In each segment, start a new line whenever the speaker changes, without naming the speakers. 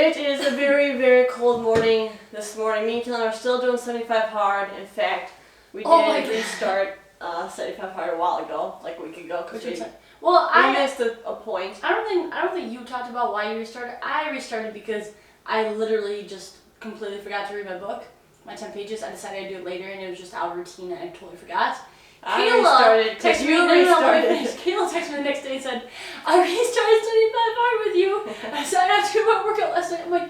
It is a very, very cold morning this morning. Me and Keelan are still doing 75 hard. In fact, we did restart 75 hard a while ago, like a week ago. I missed a point.
I don't think you talked about why you restarted. I restarted because I literally just completely forgot to read my book, my 10 pages. I decided I'd do it later, and it was just out of routine, and I totally forgot.
Kayla texted
me the next day and said, I restarted 75 hard with you. I said I have to do my workout last night. I'm like,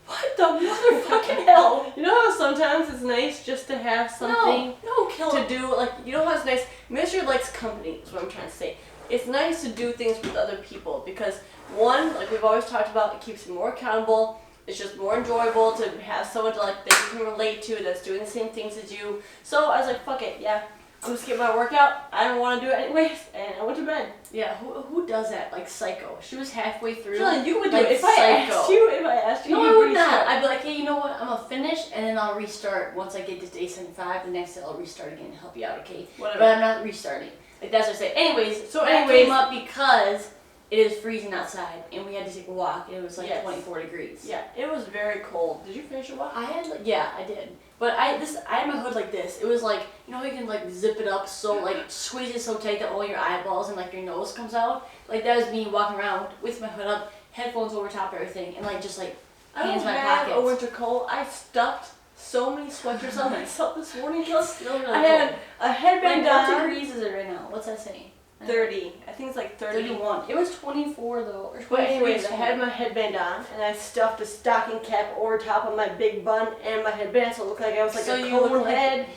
what the motherfucking hell?
You know how sometimes it's nice just to have something to do? Like, you know how it's nice? Ministry likes company, is what I'm trying to say. It's nice to do things with other people because, one, like we've always talked about, it keeps you more accountable. It's just more enjoyable to have someone to that you can relate to that's doing the same things as you. So I was like, fuck it, yeah. I'm gonna skip my workout. I don't want to do it anyways, and I went to bed.
Yeah, who does that? Like psycho. She was halfway through.
Keelan, you would do it if I asked you.
No, I would not. I'd be like, hey, you know what? I'm gonna finish, and then I'll restart once I get to day 75. The next day I'll restart again to help you out, okay?
Whatever.
But I'm not restarting. Like that's what I say. Anyways, I came up because it is freezing outside, and we had to take a walk, and it was like 24 degrees.
Yeah, it was very cold. Did you finish your walk?
I did. But I had my hood like this. It was like, you know how you can like zip it up so like squeeze it so tight that all your eyeballs and like your nose comes out? Like that was me walking around with my hood up, headphones over top of everything, and like just like hands in my pockets.
I don't have a winter coat. I stuffed so many sweaters on myself this morning.
Still really
I had a headband on.
What degrees is it right now? What's that saying?
30. I think it's like 30.
31. It was 24 though. Or 23.
But anyways, I had my headband on and I stuffed a stocking cap over top of my big bun and my headband so it looked like I was like a cone head.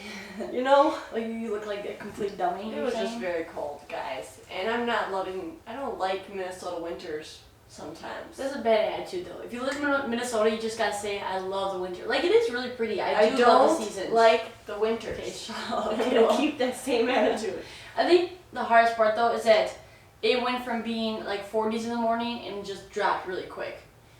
You know?
Like you look like a complete dummy.
It was just very cold, guys. And I don't like Minnesota winters sometimes.
That's a bad attitude though. If you live in Minnesota, you just gotta say, I love the winter. Like it is really pretty. I do love the seasons.
Like the winters.
Okay, shut up.
I'm gonna keep that same attitude.
I think the hardest part though is that it went from being like 40s in the morning and just dropped really quick.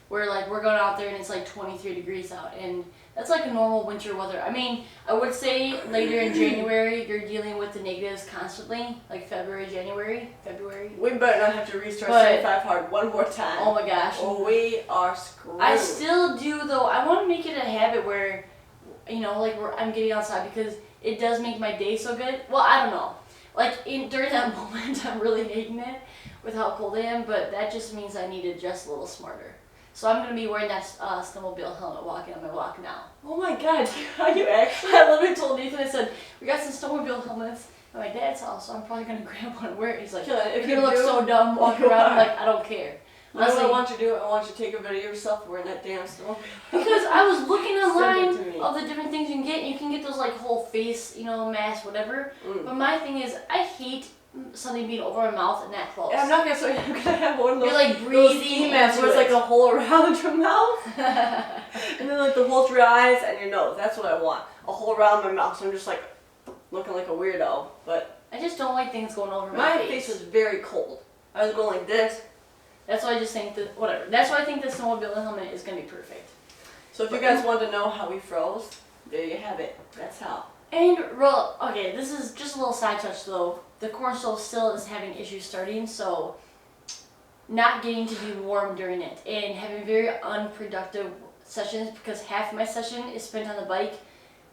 Where like we're going out there and it's like 23 degrees out, and that's like a normal winter weather. I mean, I would say later in January you're dealing with the negatives constantly, like February.
We better not have to restart 75 hard one more time.
Oh my gosh.
Or we are screwed.
I still do though. I want to make it a habit where, you know, like where I'm getting outside because it does make my day so good. Well, I don't know. Like during that moment, I'm really hating it with how cold I am, but that just means I need to adjust a little smarter. So I'm gonna be wearing that snowmobile helmet walking on my walk now.
Oh my god, are you actually?
I literally told Nathan, I said, we got some snowmobile helmets at my dad's house, so I'm probably gonna grab one and wear it. He's like, if you look so dumb walking around, I'm like, I don't care.
That's what I want you to do. I want you to take a video of yourself wearing that damn snowmobile.
Because I was looking online of the different things you can get. You can get those like whole face, you know, mask, whatever. But my thing is, I hate something being over my mouth and that close.
Yeah, I'm gonna have one of those.
You're like breathing
masks where it's like a hole around your mouth, and then like the hole through your eyes and your nose. That's what I want. A hole around my mouth, so I'm just like looking like a weirdo. But
I just don't like things going over my face.
My face was very cold. I was going like this.
That's why I just think that whatever. That's why I think the snowmobile helmet is gonna be perfect.
So if you guys want to know how we froze, there you have it. That's how.
And okay, this is just a little side touch though. The corn stove still is having issues starting, so not getting to be warm during it and having very unproductive sessions because half my session is spent on the bike,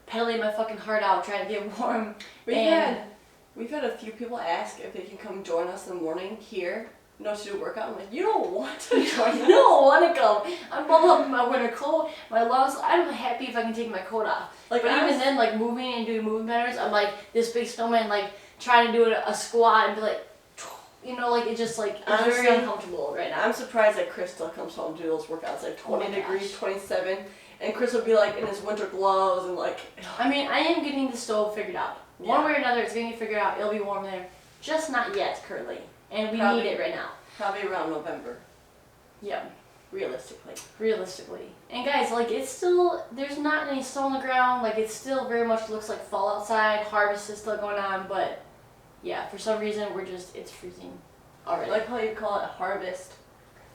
pedaling my fucking heart out trying to get warm.
We've had a few people ask if they can come join us in the morning here. To do a workout. I'm like, you don't want to join us.
I don't want to go. I'm bubbled up in my winter coat, my lungs. I'm happy if I can take my coat off. But even then, like moving and doing movement patterns, I'm like this big snowman, like trying to do a squat and be like, you know, like it's just like it's very uncomfortable right now.
I'm surprised that Chris still comes home to do those workouts like 20 degrees, 27, and Chris will be like in his winter gloves and like.
I mean, I am getting the stove figured out. Yeah. One way or another, it's getting figured out. It'll be warm there, just not yet currently. And we need it right now.
Probably around November.
Yeah.
Realistically.
And guys, like it's still, there's not any snow on the ground. Like it still very much looks like fall outside. Harvest is still going on. But yeah, for some reason, it's freezing already.
Like how you call it harvest.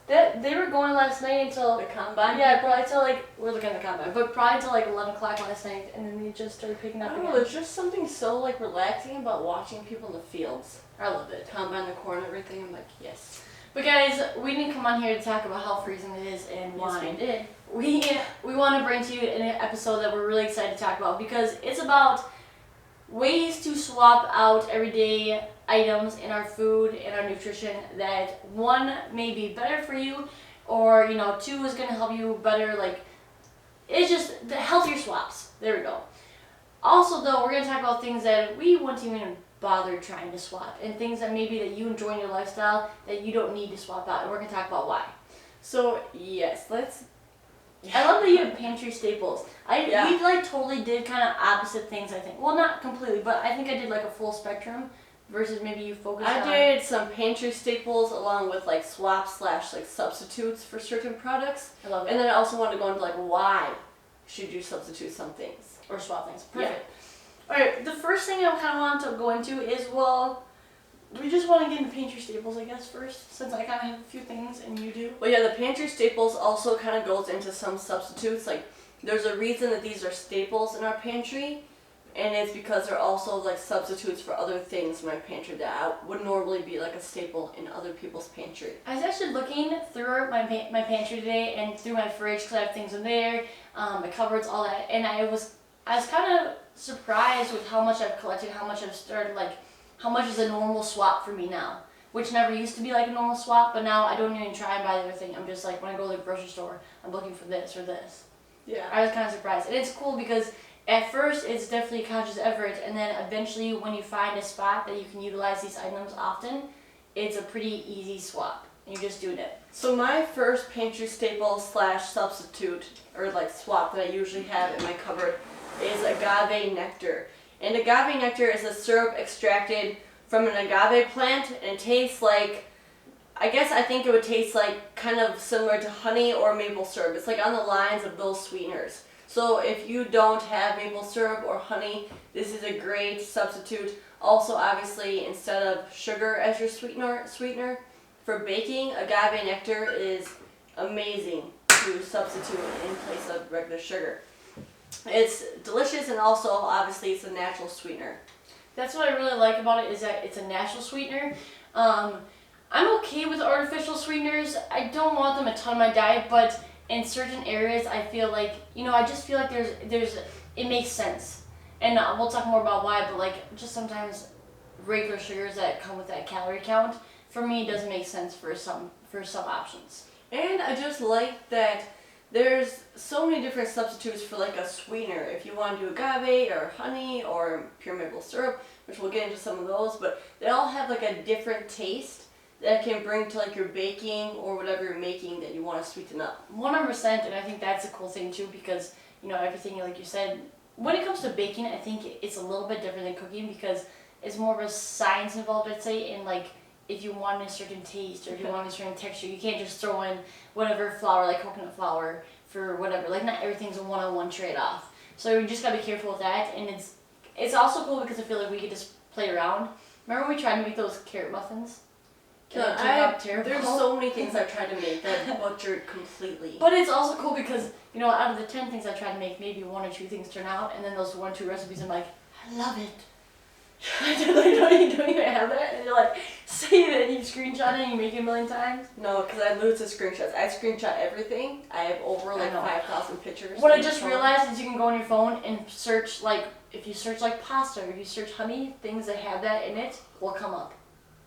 They were going last night until
the combine.
Yeah, probably until like we're looking at the combine, but probably until like 11 o'clock last night, and then they just started picking up.
I don't know. There's just something so like relaxing about watching people in the fields.
I love it.
Combine the corn and everything. I'm like, yes.
But guys, we didn't come on here to talk about how freezing it is and why.
Yes, we did.
We want to bring to you an episode that we're really excited to talk about because it's about ways to swap out everyday items in our food and our nutrition that one may be better for you, or two is going to help you better. Like, it's just the healthier swaps. There we go. Also, though, we're going to talk about things that we wouldn't even bother trying to swap, and things that maybe that you enjoy in your lifestyle that you don't need to swap out, and we're going to talk about why.
So yes,
I love that you have Pantry Staples. We like totally did kind of opposite things, I think. Well, not completely, but I think I did like a full spectrum versus maybe you focused on...
I did some Pantry Staples along with like swaps / like substitutes for certain products.
I love it.
And then I also wanted to go into like why should you substitute some things.
Or swap things. Perfect. Yeah. Alright, the first thing I kind of want to go into is, well, we just want to get into Pantry Staples, I guess, first, since I kind of have a few things and you do.
Well, yeah, the Pantry Staples also kind of goes into some substitutes. Like, there's a reason that these are staples in our pantry, and it's because they're also like substitutes for other things in my pantry that would normally be like a staple in other people's pantry.
I was actually looking through my pantry today and through my fridge because I have things in there, my cupboards, all that, and I was kind of surprised with how much I've collected, how much I've started, like, how much is a normal swap for me now, which never used to be like a normal swap, but now I don't even try and buy the other thing. I'm just like, when I go to the grocery store, I'm looking for this or this.
Yeah.
I was kind of surprised. And it's cool because at first it's definitely a conscious effort, and then eventually when you find a spot that you can utilize these items often, it's a pretty easy swap. And you're just doing it.
So my first Pantry Staple / substitute, or like swap that I usually have in my cupboard is agave nectar. And agave nectar is a syrup extracted from an agave plant, and it tastes like, I think it would taste like kind of similar to honey or maple syrup. It's like on the lines of those sweeteners. So if you don't have maple syrup or honey, this is a great substitute. Also, obviously, instead of sugar as your sweetener for baking, agave nectar is amazing to substitute in place of regular sugar. It's delicious, and also, obviously, it's a natural sweetener.
That's what I really like about it, is that it's a natural sweetener. I'm okay with artificial sweeteners. I don't want them a ton in my diet, but in certain areas, I feel like, I just feel like it makes sense. And we'll talk more about why, but like, just sometimes regular sugars that come with that calorie count, for me, doesn't make sense for some options.
And I just like that there's so many different substitutes for like a sweetener. If you want to do agave or honey or pure maple syrup, which we'll get into some of those, but they all have like a different taste that can bring to like your baking or whatever you're making that you want to sweeten up.
100%, and I think that's a cool thing too, because everything, like you said, when it comes to baking, I think it's a little bit different than cooking because it's more of a science involved, I'd say, in like, if you want a certain taste or if you want a certain texture, you can't just throw in whatever flour, like coconut flour, for whatever. Like, not everything's a one-on-one trade-off. So you just gotta be careful with that. And it's also cool because I feel like we could just play around. Remember when we tried to make those carrot muffins?
There's so many things I've tried to make that butchered completely.
But it's also cool because, out of the 10 things I tried to make, maybe 1 or 2 things turn out, and then those 1 or 2 recipes, I'm like, I love it. You don't even have that, and you're like, save it, and you screenshot it, and you make it a million times.
No, because I lose the screenshots. I screenshot everything. I have over like 5,000 pictures.
What I just realized is you can go on your phone and search, like, if you search like pasta, or if you search honey, things that have that in it will come up.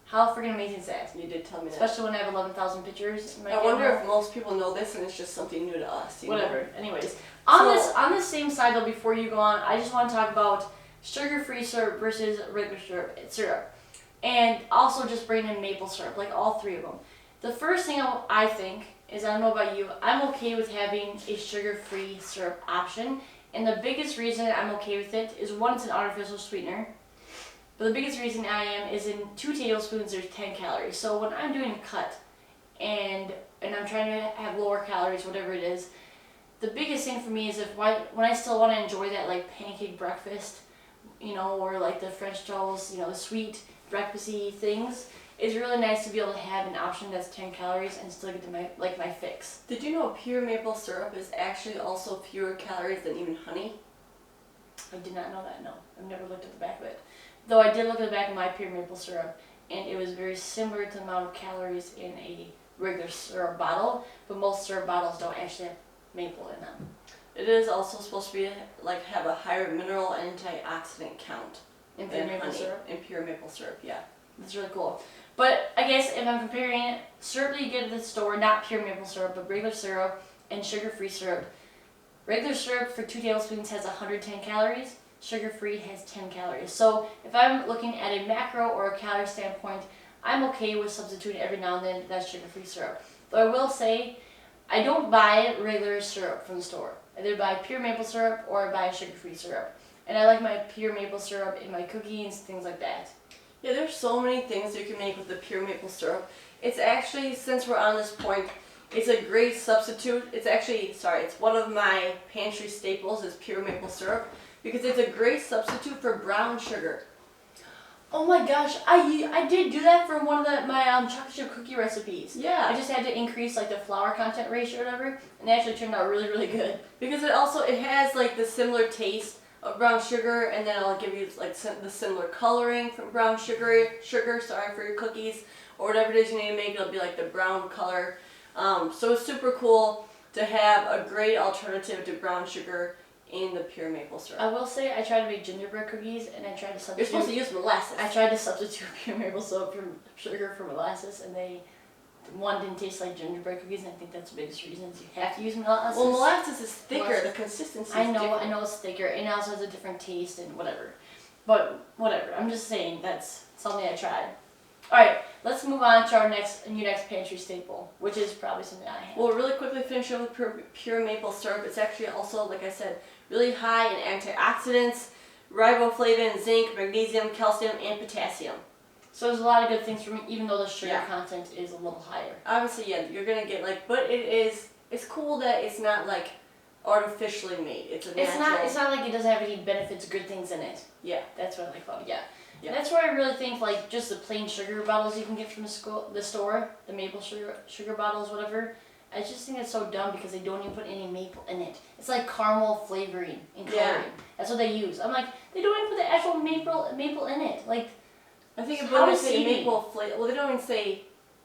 How freaking amazing is that?
You did tell me that.
Especially when I have 11,000 pictures.
I wonder if most people know this and it's just something new to us.
Whatever. Anyways, on this same side though, before you go on, I just want to talk about sugar-free syrup versus regular syrup. And also just bring in maple syrup, like all 3 of them. The first thing I think is, I don't know about you, I'm okay with having a sugar-free syrup option. And the biggest reason I'm okay with it is, 1, it's an artificial sweetener. But the biggest reason I am is in 2 tablespoons, there's 10 calories. So when I'm doing a cut and I'm trying to have lower calories, whatever it is, the biggest thing for me is when I still want to enjoy that like pancake breakfast, or like the French toast, the sweet breakfasty things, it's really nice to be able to have an option that's 10 calories and still get to my fix.
Did you know pure maple syrup is actually also fewer calories than even honey?
I did not know that, no. I've never looked at the back of it. Though I did look at the back of my pure maple syrup, and it was very similar to the amount of calories in a regular syrup bottle, but most syrup bottles don't actually have maple in them.
It is also supposed to be like have a higher mineral and antioxidant count
In pure maple syrup?
In pure maple syrup, yeah.
That's really cool. But I guess if I'm comparing it, syrup that you get at the store, not pure maple syrup, but regular syrup and sugar-free syrup. Regular syrup for 2 tablespoons has 110 calories. Sugar-free has 10 calories. So if I'm looking at a macro or a calorie standpoint, I'm okay with substituting every now and then that sugar-free syrup. Though I will say, I don't buy regular syrup from the store. I either buy pure maple syrup or I buy sugar-free syrup. And I like my pure maple syrup in my cookies, things like that.
Yeah, there's so many things you can make with the pure maple syrup. It's actually, since we're on this point, it's a great substitute. It's one of my pantry staples is pure maple syrup because it's a great substitute for brown sugar.
Oh my gosh, I did do that for one of my chocolate chip cookie recipes.
Yeah.
I just had to increase like the flour content ratio or whatever, and it actually turned out really, really good.
Because it has like the similar taste of brown sugar, and then I'll give you like the similar coloring from brown sugar, for your cookies, or whatever it is you need to make, it'll be like the brown color. So it's super cool to have a great alternative to brown sugar in the pure maple syrup.
I will say I tried to make gingerbread cookies, and I tried to substitute.
You're supposed to use molasses.
I tried to substitute pure maple syrup for sugar for molasses, and one didn't taste like gingerbread cookies, and I think that's the biggest reason is you have to use molasses.
Well, molasses is thicker. The consistency is different.
I know it's thicker, and it also has a different taste and whatever. But whatever. I'm just saying that's something I tried. All right, let's move on to our next pantry staple, which is probably something I have.
We'll really quickly finish up with pure maple syrup. It's actually also, like I said, really high in antioxidants, riboflavin, zinc, magnesium, calcium, and potassium.
So there's a lot of good things from it, even though the sugar content is a little higher.
Obviously, yeah, you're gonna get but it's cool that it's not like artificially made. It's a natural.
It's not like it doesn't have any benefits, good things in it.
Yeah.
That's what I like about it. Yeah. Yeah. That's where I really think like just the plain sugar bottles you can get from the store, the maple sugar bottles, whatever. I just think it's so dumb because they don't even put any maple in it. It's like caramel flavoring and coloring. Yeah. That's what they use. I'm like, they don't even put the actual maple in it. Like,
I think if they say maple flavor, well, they don't even say.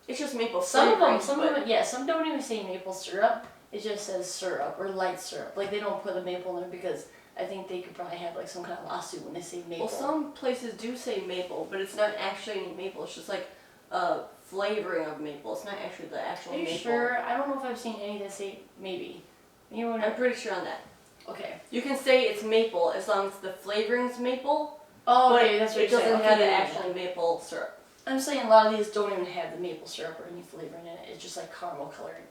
It's just maple flavoring.
Some don't even say maple syrup. It just says syrup or light syrup. Like they don't put the maple in there because I think they could probably have like some kind of lawsuit when they say maple.
Well, some places do say maple, but it's not actually any maple. It's just like a flavoring of maple. It's not actually the actual maple.
Are you sure? I don't know if I've seen any that say maybe.
I'm pretty sure on that.
Okay.
You can say it's maple as long as the flavoring's maple.
Oh, okay, that's what
it doesn't have the actual maple syrup.
I'm saying a lot of these don't even have the maple syrup or any flavoring in it. It's just like caramel coloring,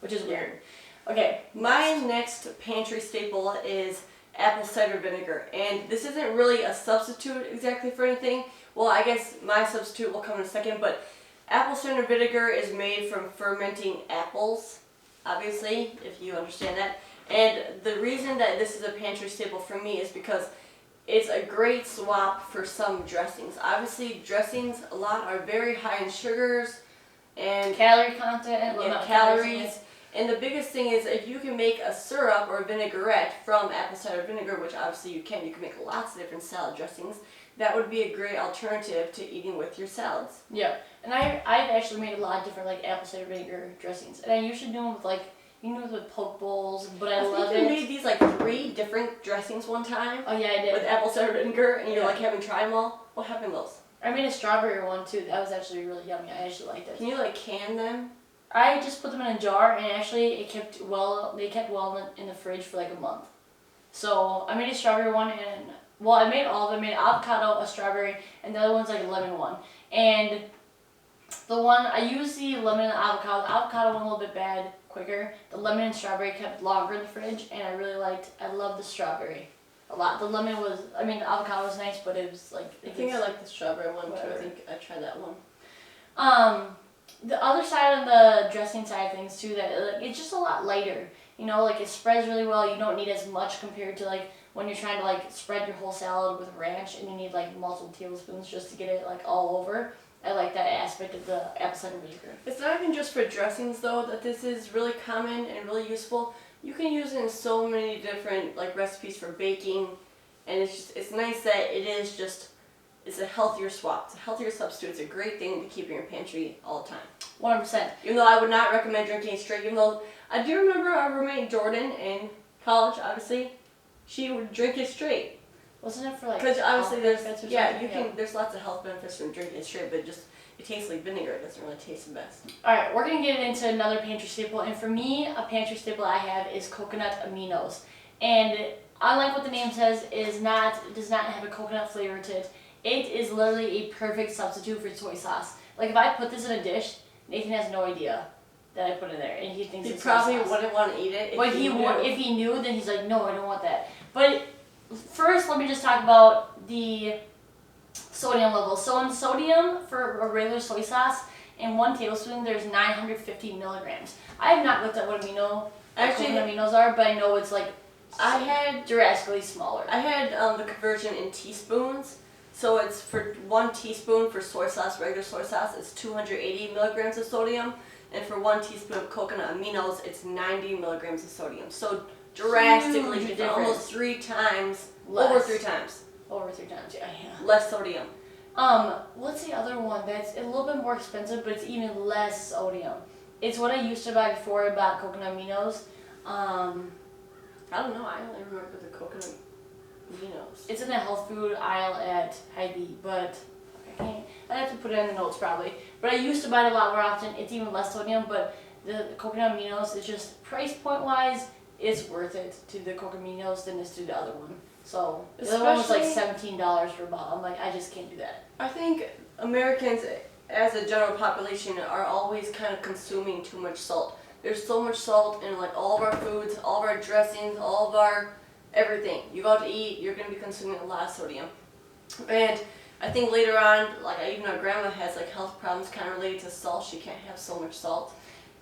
which is weird. Okay.
My next pantry staple is apple cider vinegar, and this isn't really a substitute exactly for anything. Well, I guess my substitute will come in a second, but apple cider vinegar is made from fermenting apples, obviously, if you understand that. And the reason that this is a pantry staple for me is because it's a great swap for some dressings. Obviously, dressings a lot are very high in sugars and
calorie content
and calories. And the biggest thing is if you can make a syrup or a vinaigrette from apple cider vinegar, which obviously you can make lots of different salad dressings, that would be a great alternative to eating with your salads.
Yeah, and I've actually made a lot of different like apple cider vinegar dressings, and I usually do them with like, you know, with poke bowls, but I love it.
You made these like 3 different dressings one time.
Oh yeah, I did.
With apple cider vinegar, and you're like having tried them all. What happened to those?
I made a strawberry one too. That was actually really yummy. I actually liked it.
Can you like can them?
I just put them in a jar, and actually they kept well in the fridge for like a month. So I made a strawberry one, and well, I made all of them. I made avocado, a strawberry, and the other one's like a lemon one. And the one I used the lemon and avocado. The avocado went a little bit bad quicker. The lemon and strawberry kept longer in the fridge, and I loved the strawberry a lot. The avocado was nice, but it was like...
I think I like the strawberry one too. I think I tried that one.
The other side on the dressing side of things too, that it's just a lot lighter. You know, like it spreads really well. You don't need as much compared to like when you're trying to like spread your whole salad with ranch and you need like multiple tablespoons just to get it like all over. I like that aspect of the apple cider vinegar. It's
not even just for dressings though that this is really common and really useful. You can use it in so many different like recipes for baking, and it's nice that it's a healthier swap. It's a healthier substitute. It's a great thing to keep in your pantry all the time.
100%.
Even though I would not recommend drinking it straight, even though I do remember our roommate Jordan in college, obviously, she would drink it straight.
Wasn't it for like?
Because obviously there's
something?
there's lots of health benefits from drinking it straight, but it tastes like vinegar. It doesn't really taste the best.
All right, we're gonna get into another pantry staple, and for me, a pantry staple I have is coconut aminos, and unlike what the name says, does not have a coconut flavor to it. It is literally a perfect substitute for soy sauce. Like if I put this in a dish, Nathan has no idea that I put it there, and he thinks it's
probably
soy sauce.
wouldn't want to eat it.
But if he knew, then he's like, no, I don't want that. But first, let me just talk about the sodium level. So in sodium for a regular soy sauce, in 1 tablespoon, there's 950 milligrams. I have not looked at what coconut aminos are, but I know it's like drastically smaller.
I had the conversion in teaspoons. So it's for 1 teaspoon for soy sauce, regular soy sauce, it's 280 milligrams of sodium. And for 1 teaspoon of coconut aminos, it's 90 milligrams of sodium. So drastically different, almost 3 times,
less.
over 3 times.
Over 3 times, yeah.
Less sodium.
What's the other one that's a little bit more expensive, but it's even less sodium? It's what I used to buy before I bought coconut aminos.
I don't know, I only remember the coconut aminos.
It's in the health food aisle at Hy-Vee, but I'd have to put it in the notes probably. But I used to buy it a lot more often. It's even less sodium, but the coconut aminos is just price point wise, it's worth it to the coconut aminos than it is to the other one. So the other one was like $17 for a bottle. I'm like, I just can't do that.
I think Americans, as a general population, are always kind of consuming too much salt. There's so much salt in like all of our foods, all of our dressings, all of our everything. You go out to eat, you're going to be consuming a lot of sodium. And I think later on, like even our grandma has like health problems kind of related to salt. She can't have so much salt.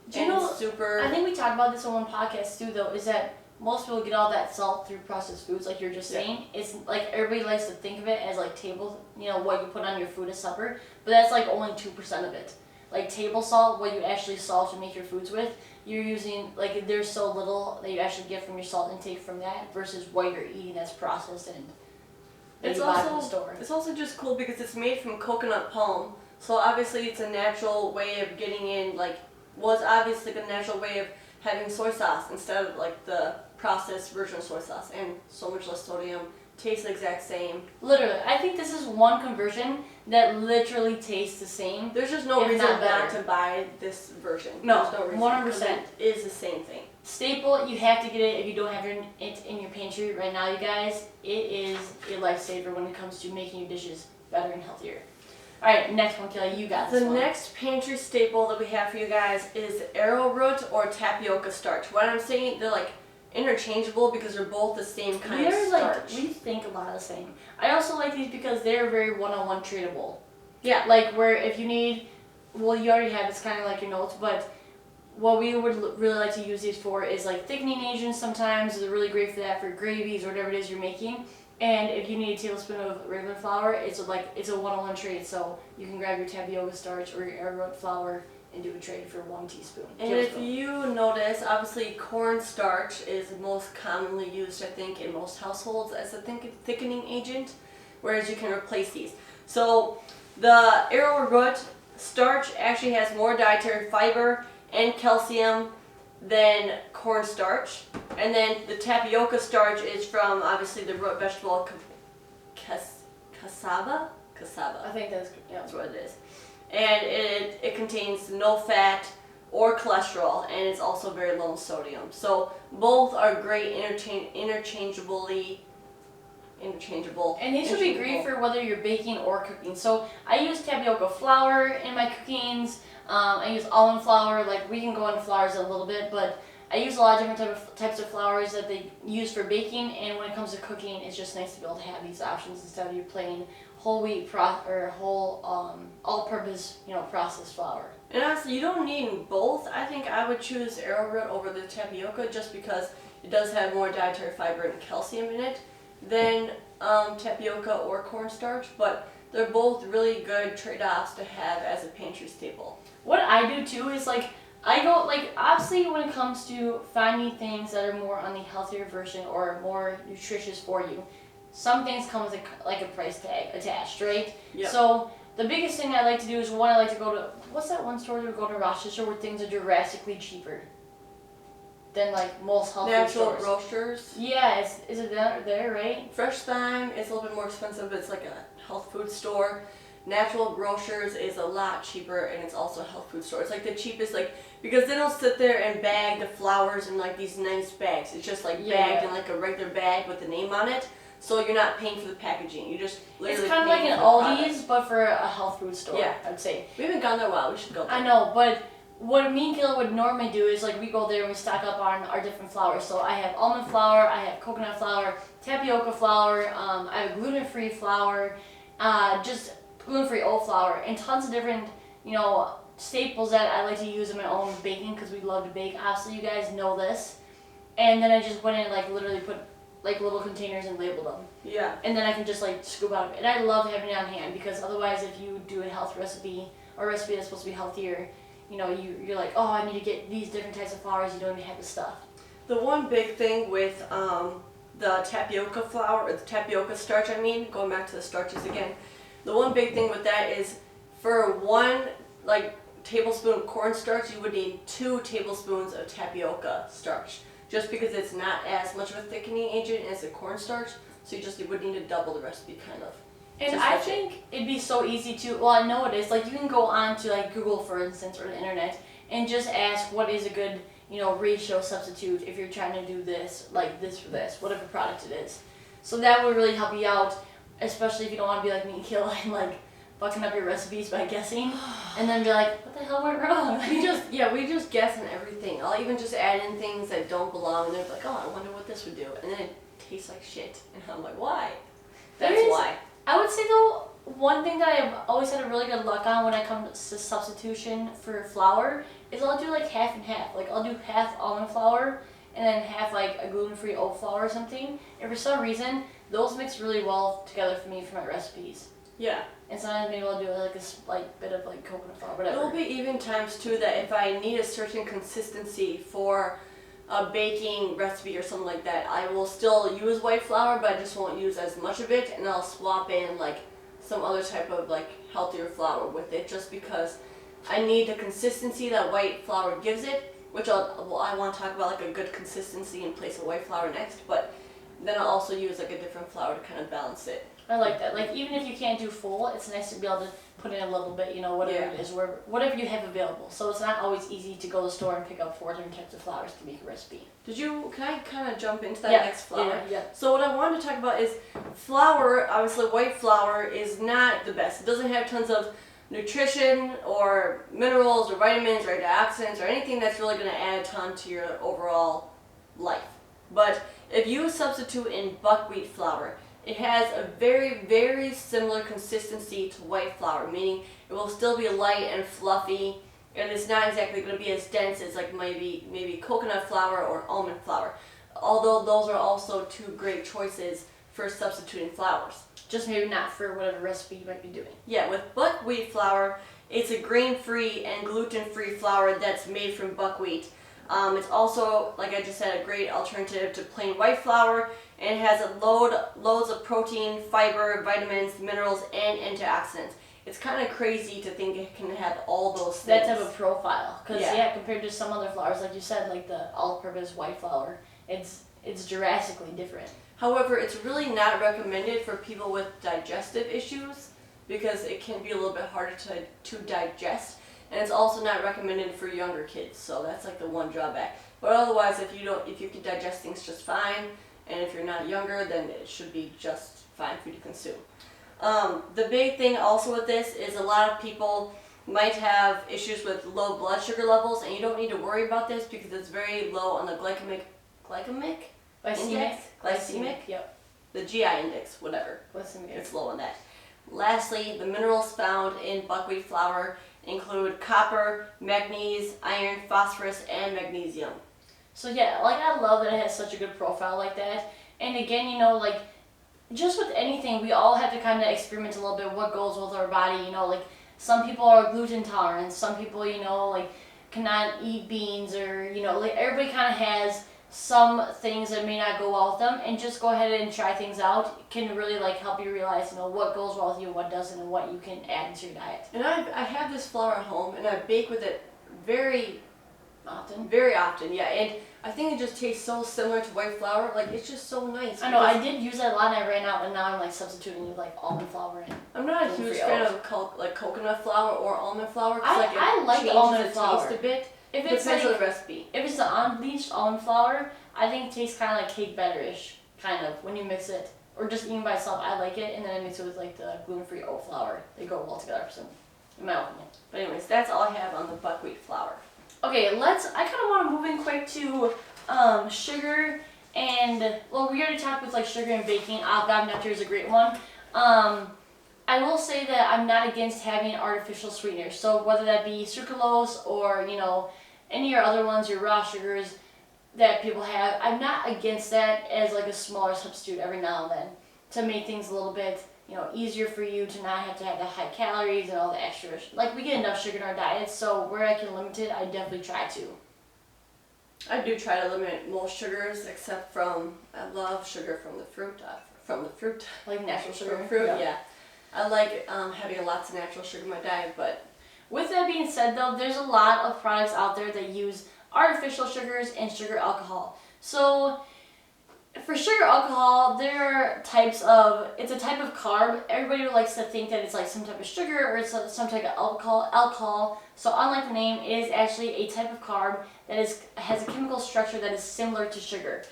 Do you know, I think we talked about this on one podcast too though, is that most people get all that salt through processed foods, like you're just saying. It's like everybody likes to think of it as like what you put on your food at supper, but that's like only 2% of it. Like table salt, what you actually salt to make your foods with, you're using, like there's so little that you actually get from your salt intake from that versus what you're eating that's processed and that you buy from the store.
It's also just cool because it's made from coconut palm, so obviously it's a natural way of getting in, obviously a natural way of having soy sauce instead of like the processed version of soy sauce, and so much less sodium, tastes the exact same.
Literally, I think this is one conversion that literally tastes the same.
There's just no reason not to buy this version.
No,
There's no reason,
100%.
It is the same thing.
Staple, you have to get it if you don't have it in your pantry right now, you guys. It is a lifesaver when it comes to making your dishes better and healthier. All right, next one, Kelly, you got this one.
The next pantry staple that we have for you guys is arrowroot or tapioca starch. What I'm saying, they're like interchangeable because they're both the same kind of starch.
We think a lot of the same. I also like these because they're very one-on-one treatable.
Yeah.
Like where if you need, well, you already have, it's kind of like your notes, but what we would really like to use these for is like thickening agents sometimes. They're really great for that, for gravies or whatever it is you're making. And if you need a tablespoon of regular flour, it's a one-on-one trade. So you can grab your tapioca starch or your arrowroot flour and do a trade for 1 teaspoon.
And if you notice, obviously cornstarch is most commonly used, I think, in most households as a thickening agent, whereas you can replace these. So the arrowroot starch actually has more dietary fiber and calcium than cornstarch. And then the tapioca starch is from, obviously, the root vegetable cassava? Cassava.
I think that's
what it is. And it contains no fat or cholesterol, and it's also very low in sodium. So both are great interchangeable.
And these would be great for whether you're baking or cooking. So I use tapioca flour in my cookings. I use almond flour. Like we can go into flours a little bit, but I use a lot of different types of flours that they use for baking. And when it comes to cooking, it's just nice to be able to have these options instead of your plain whole wheat all-purpose, processed flour.
And honestly, you don't need both. I think I would choose arrowroot over the tapioca just because it does have more dietary fiber and calcium in it than tapioca or cornstarch. But they're both really good trade-offs to have as a pantry staple.
What I do too is obviously when it comes to finding things that are more on the healthier version or more nutritious for you. some things come with like a price tag attached, right?
Yep.
So the biggest thing I like to do is I like to go to, what's that one store we go to Rochester where things are drastically cheaper than like most health food stores?
Natural grocers.
Yeah, is it there, right?
Fresh Thyme is a little bit more expensive, but it's like a health food store. Natural grocers is a lot cheaper, and it's also a health food store. It's like the cheapest, like, because they don't sit there and bag the flowers in like these nice bags. It's just like bagged in like a regular bag with the name on it. So you're not paying for the packaging. You just literally.
It's kind of like an Aldi's, but for a health food store.
Yeah,
I'd say.
We haven't gone there in a while. We should go there.
I know, but what me and Kayla would normally do is like we go there and we stock up on our different flours. So I have almond flour, I have coconut flour, tapioca flour, I have gluten-free flour, just gluten-free oat flour, and tons of different, staples that I like to use in my own baking because we love to bake. Obviously, you guys know this. And then I just went in and like literally put like little containers and labeled them.
Yeah.
And then I can just like scoop out of it. And I love having it on hand because otherwise, if you do a health recipe or a recipe that's supposed to be healthier, you're like, oh, I need to get these different types of flours. You don't even have the stuff.
The one big thing with the tapioca flour, or the tapioca starch, going back to the starches again, the one big thing with that is for one tablespoon of cornstarch, you would need 2 tablespoons of tapioca starch, just because it's not as much of a thickening agent as the cornstarch, so you would need to double the recipe kind of.
And I think it'd be so easy to, well, I know it is, like you can go on to like Google, for instance, or the internet, and just ask what is a good, ratio substitute if you're trying to do this, like this for this, whatever product it is. So that would really help you out, especially if you don't want to be like me and Kayla and like fucking up your recipes by guessing, and then be like, what the hell went wrong?
we just guess on everything. I'll even just add in things that don't belong, and they're like, oh, I wonder what this would do, and then it tastes like shit, and I'm like, why? That's why.
I would say though, one thing that I've always had a really good luck on when I come to substitution for flour is I'll do like half and half. Like I'll do half almond flour and then half like a gluten-free oat flour or something. And for some reason, those mix really well together for me for my recipes.
Yeah.
And sometimes maybe I'll do like a bit of like coconut flour, whatever.
There will be even times too that if I need a certain consistency for a baking recipe or something like that, I will still use white flour, but I just won't use as much of it, and I'll swap in like some other type of like healthier flour with it, just because I need the consistency that white flour gives it, which I want to talk about like a good consistency in place of white flour next, but then I'll also use like a different flour to kind of balance it.
I like that. Like even if you can't do full, it's nice to be able to put in a little bit, whatever it is, whatever you have available. So it's not always easy to go to the store and pick up 4 different types of flours to make a recipe.
Can I kind of jump into that next flour?
Yeah.
So what I wanted to talk about is flour, obviously white flour is not the best. It doesn't have tons of nutrition or minerals or vitamins or antioxidants or anything that's really going to add a ton to your overall life. But if you substitute in buckwheat flour, it has a very, very similar consistency to white flour, meaning it will still be light and fluffy, and it's not exactly going to be as dense as like maybe coconut flour or almond flour. Although those are also 2 great choices for substituting flours.
Just maybe not for whatever recipe you might be doing.
Yeah, with buckwheat flour, it's a grain-free and gluten-free flour that's made from buckwheat. It's also, like I just said, a great alternative to plain white flour, and it has loads of protein, fiber, vitamins, minerals, and antioxidants. It's kind of crazy to think it can have all those things.
That type of profile, because compared to some other flours, like you said, like the all-purpose white flour, it's drastically different.
However, it's really not recommended for people with digestive issues because it can be a little bit harder to digest. And it's also not recommended for younger kids, so that's like the one drawback. But otherwise, if you can digest things just fine, and if you're not younger, then it should be just fine for you to consume. The big thing also with this is a lot of people might have issues with low blood sugar levels, and you don't need to worry about this because it's very low on the glycemic
Glycemic, yep.
The GI index, whatever.
Glycemic.
It's low on that. Lastly, the minerals found in buckwheat flour include copper, manganese, iron, phosphorus, and magnesium.
So yeah, like I love that it has such a good profile like that. And again, like just with anything, we all have to kind of experiment a little bit what goes with our body. Like some people are gluten intolerant, some people, like cannot eat beans, or like everybody kind of has some things that may not go well with them, and just go ahead and try things out. It can really like help you realize, you know, what goes well with you, what doesn't, and what you can add into your diet.
And I have this flour at home, and I bake with it very
often.
Very often, yeah. And I think it just tastes so similar to white flour. Like, it's just so nice.
I know, I did use that a lot and I ran out, and now I'm like substituting with like almond flour in.
I'm not a huge fan of like coconut flour or almond flour.
I like the almond flour.
Taste a bit.
If it's
depends
like,
on the recipe.
If it's the unbleached almond flour, I think it tastes kind of like cake batter-ish, kind of, when you mix it. Or just eating by itself, I like it, and then I mix it with like the gluten-free oat flour. They go well together, so, in my opinion.
But anyways, that's all I have on the buckwheat flour.
Okay, I kind of want to move in quick to sugar, and, well, we already talked with like sugar and baking. Agave nectar is a great one. I will say that I'm not against having artificial sweeteners. So whether that be sucralose or, you know, any of your other ones, your raw sugars that people have, I'm not against that as like a smaller substitute every now and then to make things a little bit, you know, easier for you to not have to have the high calories and all the extra. Like, we get enough sugar in our diets, so where I can limit it, I definitely try to.
I do try to limit most sugars, except from, I love sugar from the fruit.
Like natural sugar.
From fruit, yeah. I like having lots of natural sugar in my diet, but
with that being said, though, there's a lot of products out there that use artificial sugars and sugar alcohol. So for sugar alcohol, there are it's a type of carb. Everybody likes to think that it's like some type of sugar or it's some type of alcohol. So unlike the name, it is actually a type of carb that has a chemical structure that is similar to sugar.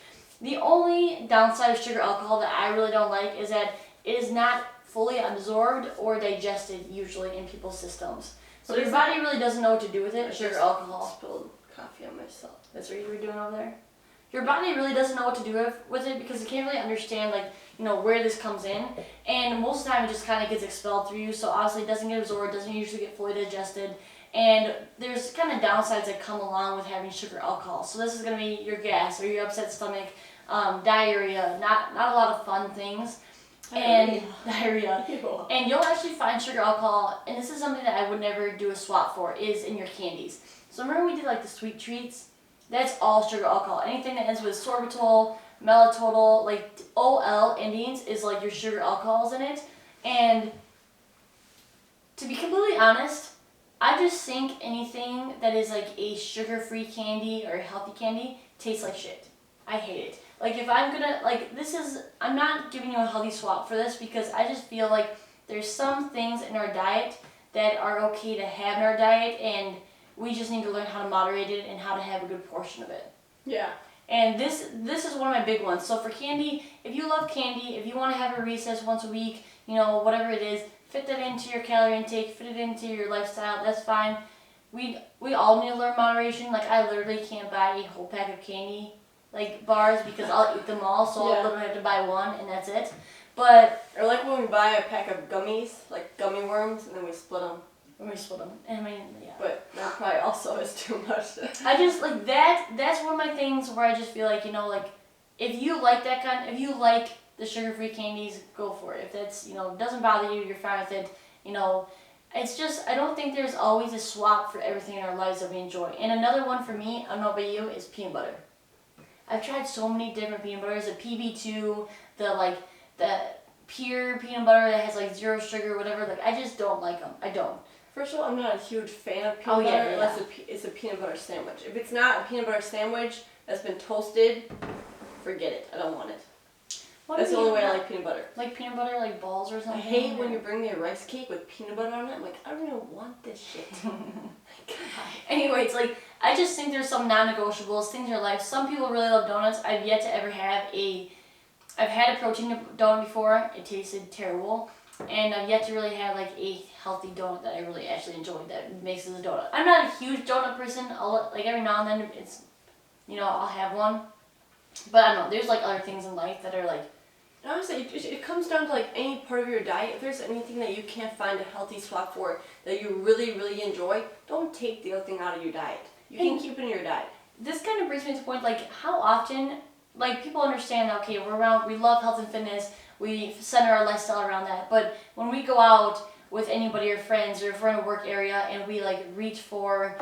The only downside of sugar alcohol that I really don't like is that it is not fully absorbed or digested usually in people's systems. So your body really doesn't know what to do with it. Sugar alcohol.
Spilled coffee on myself.
That's what you were doing over there? Your body really doesn't know what to do with it because it can't really understand, like, you know, where this comes in. And most of the time it just kind of gets expelled through you. So obviously it doesn't get absorbed, doesn't usually get fully digested. And there's kind of downsides that come along with having sugar alcohol. So this is going to be your gas or your upset stomach, diarrhea, not a lot of fun things. Diarrhea. And you'll actually find sugar alcohol, and this is something that I would never do a swap for, is in your candies. So remember we did like the sweet treats? That's all sugar alcohol. Anything that ends with sorbitol, maltitol, like OL endings is like your sugar alcohols in it. And to be completely honest, I just think anything that is like a sugar-free candy or a healthy candy tastes like shit. I hate it. Like, if I'm gonna, like, I'm not giving you a healthy swap for this because I just feel like there's some things in our diet that are okay to have in our diet, and we just need to learn how to moderate it and how to have a good portion of it.
Yeah.
And this is one of my big ones. So for candy, if you love candy, if you want to have a recess once a week, you know, whatever it is, fit that into your calorie intake, fit it into your lifestyle, that's fine. We all need to learn moderation. Like, I literally can't buy a whole pack of candy, like, bars, because I'll eat them all, so I'll literally have to buy one, and that's it. But,
or like when we buy a pack of gummies, like gummy worms, and then we split them.
And I mean, yeah.
But that probably also is too much.
I just, like, that's one of my things where I just feel like, you know, like, if you like if you like the sugar-free candies, go for it. If that's, you know, doesn't bother you, you're fine with it, you know. It's just, I don't think there's always a swap for everything in our lives that we enjoy. And another one for me, I don't know about you, is peanut butter. I've tried so many different peanut butters, the PB2, the pure peanut butter that has like zero sugar, whatever. Like, I just don't like them. I don't.
First of all, I'm not a huge fan of peanut butter unless it's a peanut butter sandwich. If it's not a peanut butter sandwich that's been toasted, forget it. I don't want it. That's the only way I like peanut butter.
Like peanut butter, like balls or something?
I hate when you bring me a rice cake with peanut butter on it. I'm like, I don't even want this shit.
Anyways, like, I just think there's some non-negotiables, things in your life. Some people really love donuts. I've yet to ever I've had a protein donut before. It tasted terrible. And I've yet to really have like a healthy donut that I really actually enjoy that makes it a donut. I'm not a huge donut person. Like, every now and then it's, you know, I'll have one. But I don't know, there's like other things in life that are like,
honestly, it comes down to like any part of your diet. If there's anything that you can't find a healthy swap for that you really, really enjoy, don't take the other thing out of your diet. You can keep it in your diet.
This kind of brings me to the point, like, how often, like, people understand, okay, we love health and fitness, we center our lifestyle around that, but when we go out with anybody or friends, or if we're in a work area and we like reach for